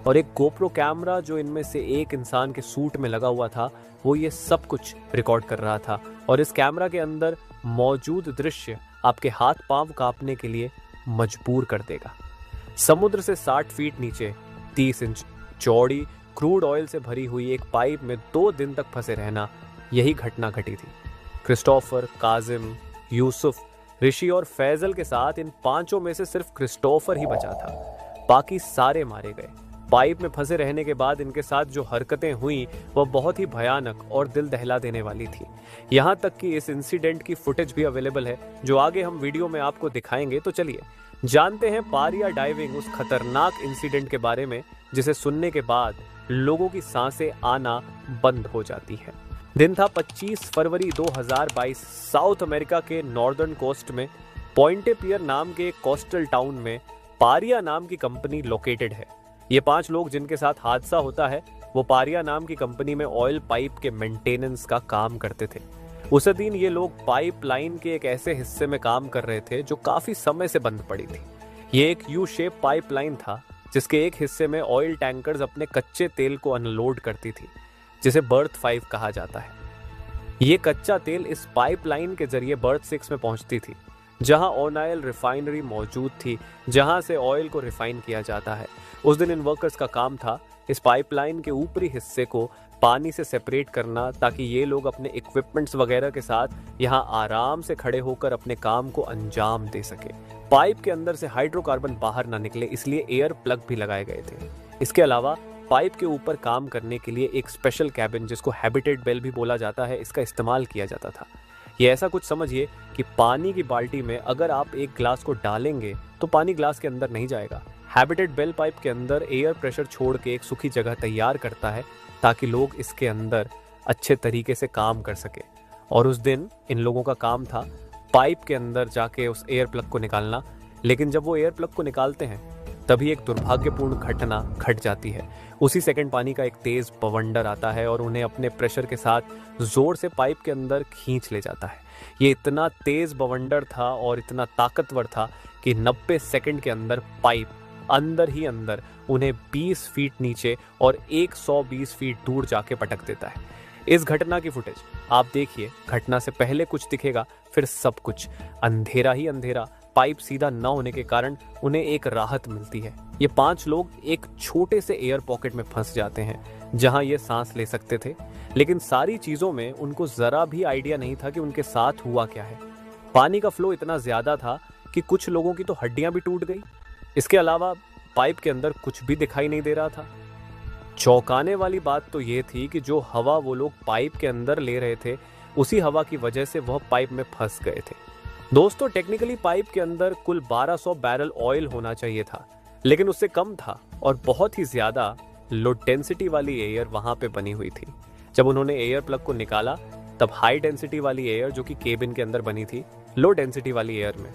और एक GoPro camera जो इनमें से एक इंसान के सूट में लगा हुआ था वो ये सब कुछ रिकॉर्ड कर रहा था। और इस कैमरा के अंदर मौजूद दृश्य आपके हाथ पांव कांपने के लिए मजबूर कर देगा। समुद्र से 60 फीट नीचे 30 इंच चौड़ी क्रूड ऑयल से भरी हुई एक पाइप में 2 दिन तक फंसे रहना, यही घटना घटी थी। क्रिस्टोफर, काजिम, यूसुफ, ऋषि और फैजल के साथ इन 5 में से सिर्फ क्रिस्टोफर ही बचा था, बाकी सारे मारे गए। पाइप में फंसे रहने के बाद इनके साथ जो हरकतें हुई वह बहुत ही भयानक और दिल दहला देने वाली थी। यहाँ तक कि इस इंसिडेंट की फुटेज भी अवेलेबल है जो आगे हम वीडियो में आपको दिखाएंगे। तो चलिए जानते हैं पारिया डाइविंग उस खतरनाक इंसिडेंट के बारे में जिसे सुनने के बाद लोगों की सांसें आना बंद हो जाती है। दिन था 25 फरवरी 2022। साउथ अमेरिका के नॉर्दर्न कोस्ट में पॉइंटे पियर नाम के एक कोस्टल टाउन में पारिया नाम की कंपनी लोकेटेड है। ये 5 लोग जिनके साथ हादसा होता है वो पारिया नाम की कंपनी में ऑयल पाइप के मेंटेनेंस का काम करते थे। उस दिन ये लोग पाइप लाइन के एक ऐसे हिस्से में काम कर रहे थे जो काफी समय से बंद पड़ी थी। ये एक यू शेप पाइप लाइन था जिसके एक हिस्से में ऑयल टैंकर्स अपने कच्चे तेल को अनलोड करती थी, जिसे बर्थ 5 कहा जाता है। ये कच्चा तेल इस पाइप लाइन के जरिए बर्थ 6 में पहुंचती थी, जहां ऑयल रिफाइनरी मौजूद थी, जहां से ऑयल को रिफाइन किया जाता है। उस दिन इन वर्कर्स का काम था इस पाइपलाइन के ऊपरी हिस्से को पानी से सेपरेट करना, ताकि ये लोग अपने इक्विपमेंट्स वगैरह के साथ यहाँ आराम से खड़े होकर अपने काम को अंजाम दे सके। पाइप के अंदर से हाइड्रोकार्बन बाहर ना निकले, इसलिए एयर प्लग भी लगाए गए थे। इसके अलावा पाइप के ऊपर काम करने के लिए एक स्पेशल कैबिन, जिसको हैबिटेट बेल भी बोला जाता है, इसका इस्तेमाल किया जाता था। ये ऐसा कुछ समझिए कि पानी की बाल्टी में अगर आप एक ग्लास को डालेंगे तो पानी ग्लास के अंदर नहीं जाएगा। हैबिटेट बेल पाइप के अंदर एयर प्रेशर छोड़ के एक सूखी जगह तैयार करता है ताकि लोग इसके अंदर अच्छे तरीके से काम कर सके। और उस दिन इन लोगों का काम था पाइप के अंदर जाके उस एयर प्लग को निकालना। लेकिन जब वो एयर प्लग को निकालते हैं तभी एक दुर्भाग्यपूर्ण घटना घट जाती है। उसी सेकंड पानी का एक तेज बवंडर आता है और उन्हें अपने प्रेशर के साथ जोर से पाइप के अंदर खींच ले जाता है। ये इतना तेज बवंडर था और इतना ताकतवर था कि 90 सेकंड के अंदर पाइप अंदर ही अंदर उन्हें 20 फीट नीचे और 120 फीट दूर जाके पटक देता है। इस घटना की फुटेज आप देखिए। घटना से पहले कुछ दिखेगा, फिर सब कुछ अंधेरा ही अंधेरा। पाइप सीधा न होने के कारण उन्हें एक राहत मिलती है। ये 5 लोग एक छोटे से एयर पॉकेट में फंस जाते हैं जहां ये सांस ले सकते थे। लेकिन सारी चीजों में उनको जरा भी आइडिया नहीं था कि उनके साथ हुआ क्या है। पानी का फ्लो इतना ज्यादा था कि कुछ लोगों की तो हड्डियां भी टूट गई। इसके अलावा पाइप के अंदर कुछ भी दिखाई नहीं दे रहा था। चौंकाने वाली बात तो ये थी कि जो हवा वो लोग पाइप के अंदर ले रहे थे, उसी हवा की वजह से वह पाइप में फंस गए थे। दोस्तों, टेक्निकली पाइप के अंदर कुल 1200 बैरल ऑयल होना चाहिए था, लेकिन उससे कम था और बहुत ही ज्यादा लो डेंसिटी वाली एयर वहां पे बनी हुई थी। जब उन्होंने एयर प्लग को निकाला तब हाई डेंसिटी वाली एयर जो कि केबिन के अंदर बनी थी लो डेंसिटी वाली एयर में,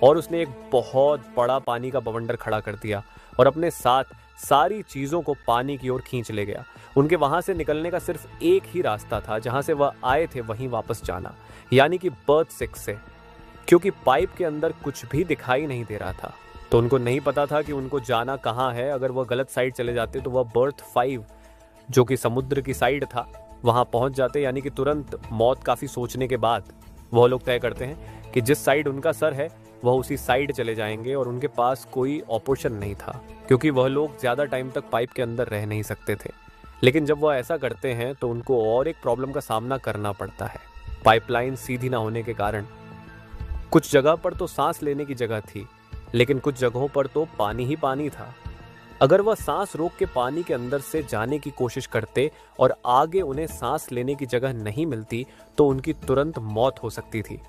और उसने एक बहुत बड़ा पानी का बवंडर खड़ा कर दिया और अपने साथ सारी चीजों को पानी की ओर खींच ले गया। उनके वहां से निकलने का सिर्फ एक ही रास्ता था, जहां से वह आए थे वहीं वापस जाना, यानी कि बर्थ 6 से। क्योंकि पाइप के अंदर कुछ भी दिखाई नहीं दे रहा था तो उनको नहीं पता था कि उनको जाना कहाँ है। अगर वह गलत साइड चले जाते तो वह बर्थ 5 जो कि समुद्र की साइड था वहां पहुंच जाते, यानी कि तुरंत मौत। काफी सोचने के बाद वह लोग तय करते हैं कि जिस साइड उनका सर है वह उसी साइड चले जाएंगे, और उनके पास कोई ऑप्शन नहीं था क्योंकि वह लोग ज्यादा टाइम तक पाइप के अंदर रह नहीं सकते थे। लेकिन जब वह ऐसा करते हैं तो उनको और एक प्रॉब्लम का सामना करना पड़ता है। पाइपलाइन सीधी ना होने के कारण कुछ जगह पर तो सांस लेने की जगह थी, लेकिन कुछ जगहों पर तो पानी ही पानी था। अगर वह सांस रोक के पानी के अंदर से जाने की कोशिश करते और आगे उन्हें सांस लेने की जगह नहीं मिलती तो उनकी तुरंत मौत हो सकती थी।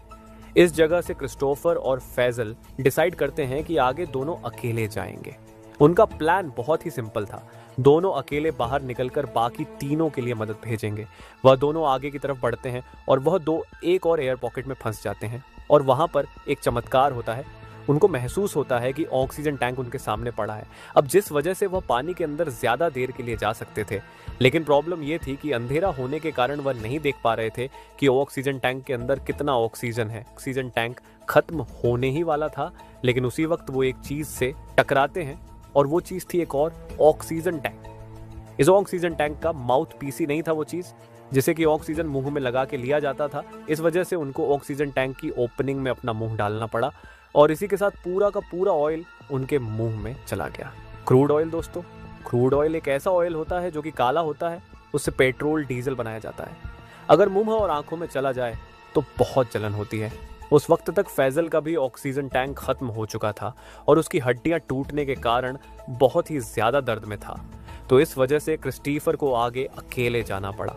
इस जगह से क्रिस्टोफर और फैजल डिसाइड करते हैं कि आगे दोनों अकेले जाएंगे। उनका प्लान बहुत ही सिंपल था। दोनों अकेले बाहर निकलकर बाकी तीनों के लिए मदद भेजेंगे। वह दोनों आगे की तरफ बढ़ते हैं और वह दो एक और एयर पॉकेट में फंस जाते हैं, और वहां पर एक चमत्कार होता है। उनको महसूस होता है कि ऑक्सीजन टैंक उनके सामने पड़ा है, अब जिस वजह से वह पानी के अंदर ज्यादा देर के लिए जा सकते थे। लेकिन प्रॉब्लम यह थी कि अंधेरा होने के कारण वह नहीं देख पा रहे थे कि ऑक्सीजन टैंक के अंदर कितना ऑक्सीजन है। ऑक्सीजन टैंक खत्म होने ही वाला था, लेकिन उसी वक्त वो एक चीज से टकराते हैं और वो चीज़ थी एक और ऑक्सीजन टैंक। इस ऑक्सीजन टैंक का माउथ पीस ही नहीं था वो चीज़ जिसे कि ऑक्सीजन मुंह में लगा के लिया जाता था। इस वजह से उनको ऑक्सीजन टैंक की ओपनिंग में अपना मुंह डालना पड़ा और इसी के साथ पूरा का पूरा ऑयल उनके मुंह में चला गया। क्रूड ऑयल दोस्तों, क्रूड ऑयल एक ऐसा ऑयल होता है जो कि काला होता है, उससे पेट्रोल डीजल बनाया जाता है। अगर मुंह और आंखों में चला जाए तो बहुत जलन होती है। उस वक्त तक फैजल का भी ऑक्सीजन टैंक खत्म हो चुका था और उसकी हड्डियां टूटने के कारण बहुत ही ज्यादा दर्द में था। तो इस वजह से क्रिस्टीफर को आगे अकेले जाना पड़ा।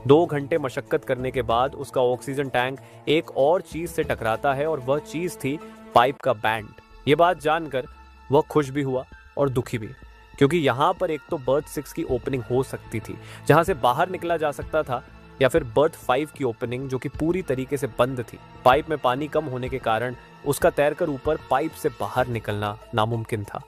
2 घंटे मशक्कत करने के बाद उसका ऑक्सीजन टैंक एक और चीज से टकराता है और वह चीज थी पाइप का बैंड। ये बात जानकर वह खुश भी हुआ और दुखी भी, क्योंकि यहाँ पर एक तो बर्थ 6 की ओपनिंग हो सकती थी जहां से बाहर निकला जा सकता था, या फिर बर्थ 5 की ओपनिंग जो कि पूरी तरीके से बंद थी। पाइप में पानी कम होने के कारण उसका तैरकर ऊपर पाइप से बाहर निकलना नामुमकिन था।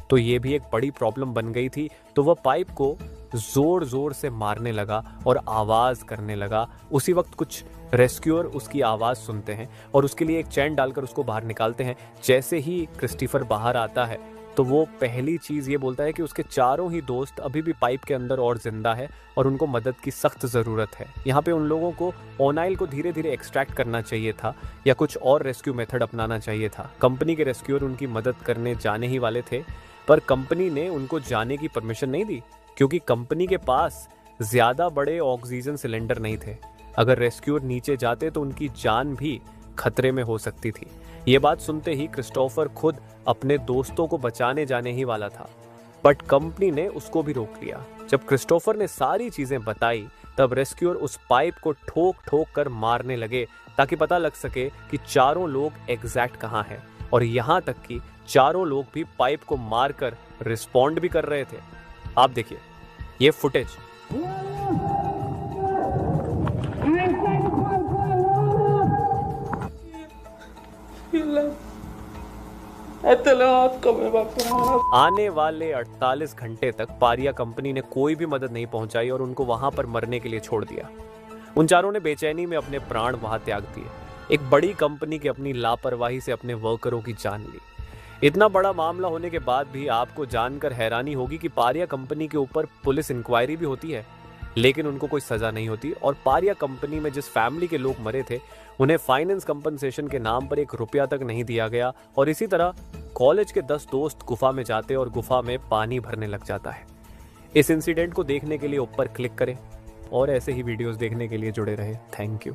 तो ये भी एक बड़ी प्रॉब्लम बन गई थी। तो वह पाइप को जोर जोर से मारने लगा और आवाज करने लगा। उसी वक्त कुछ रेस्क्यूअर उसकी आवाज सुनते हैं और उसके लिए एक चैन डालकर उसको बाहर निकालते हैं। जैसे ही क्रिस्टीफर बाहर आता है तो वो पहली चीज ये बोलता है कि उसके चारों ही दोस्त अभी भी पाइप के अंदर और जिंदा है और उनको मदद की सख्त जरूरत है। यहाँ पे उन लोगों को ओनाइल को धीरे धीरे एक्सट्रैक्ट करना चाहिए था या कुछ और रेस्क्यू मेथड अपनाना चाहिए था। कंपनी के रेस्क्यूअर उनकी मदद करने जाने ही वाले थे, पर कंपनी ने उनको जाने की परमिशन नहीं दी क्योंकि कंपनी के पास ज्यादा बड़े ऑक्सीजन सिलेंडर नहीं थे। अगर रेस्क्यूअर नीचे जाते तो उनकी जान भी खतरे में हो सकती थी। ये बात सुनते ही क्रिस्टोफर खुद अपने दोस्तों को बचाने जाने ही वाला था, बट कंपनी ने उसको भी रोक लिया। जब क्रिस्टोफर ने सारी चीजें बताई तब रेस्क्यूअर उस पाइप को ठोक ठोक कर मारने लगे ताकि पता लग सके कि चारों लोग एग्जैक्ट कहाँ हैं, और यहाँ तक कि चारों लोग भी पाइप को मारकर रिस्पॉन्ड भी कर रहे थे। आप देखिए ये फुटेज। आने वाले 48 घंटे तक पारिया कंपनी ने कोई भी मदद नहीं पहुंचाई और उनको वहां पर मरने के लिए छोड़ दिया। उन चारों ने बेचैनी में अपने प्राण वहां त्याग दिए। एक बड़ी कंपनी की अपनी लापरवाही से अपने वर्करों की जान ली। इतना बड़ा मामला होने के बाद भी आपको जानकर हैरानी होगी कि पारिया कंपनी के ऊपर पुलिस इंक्वायरी भी होती है, लेकिन उनको कोई सजा नहीं होती। और पारिया कंपनी में जिस फैमिली के लोग मरे थे उन्हें फाइनेंस कंपनसेशन के नाम पर 1 रुपया तक नहीं दिया गया। और इसी तरह कॉलेज के 10 दोस्त गुफा में जाते और गुफा में पानी भरने लग जाता है। इस इंसिडेंट को देखने के लिए ऊपर क्लिक करें और ऐसे ही वीडियोस देखने के लिए जुड़े रहे। Thank you.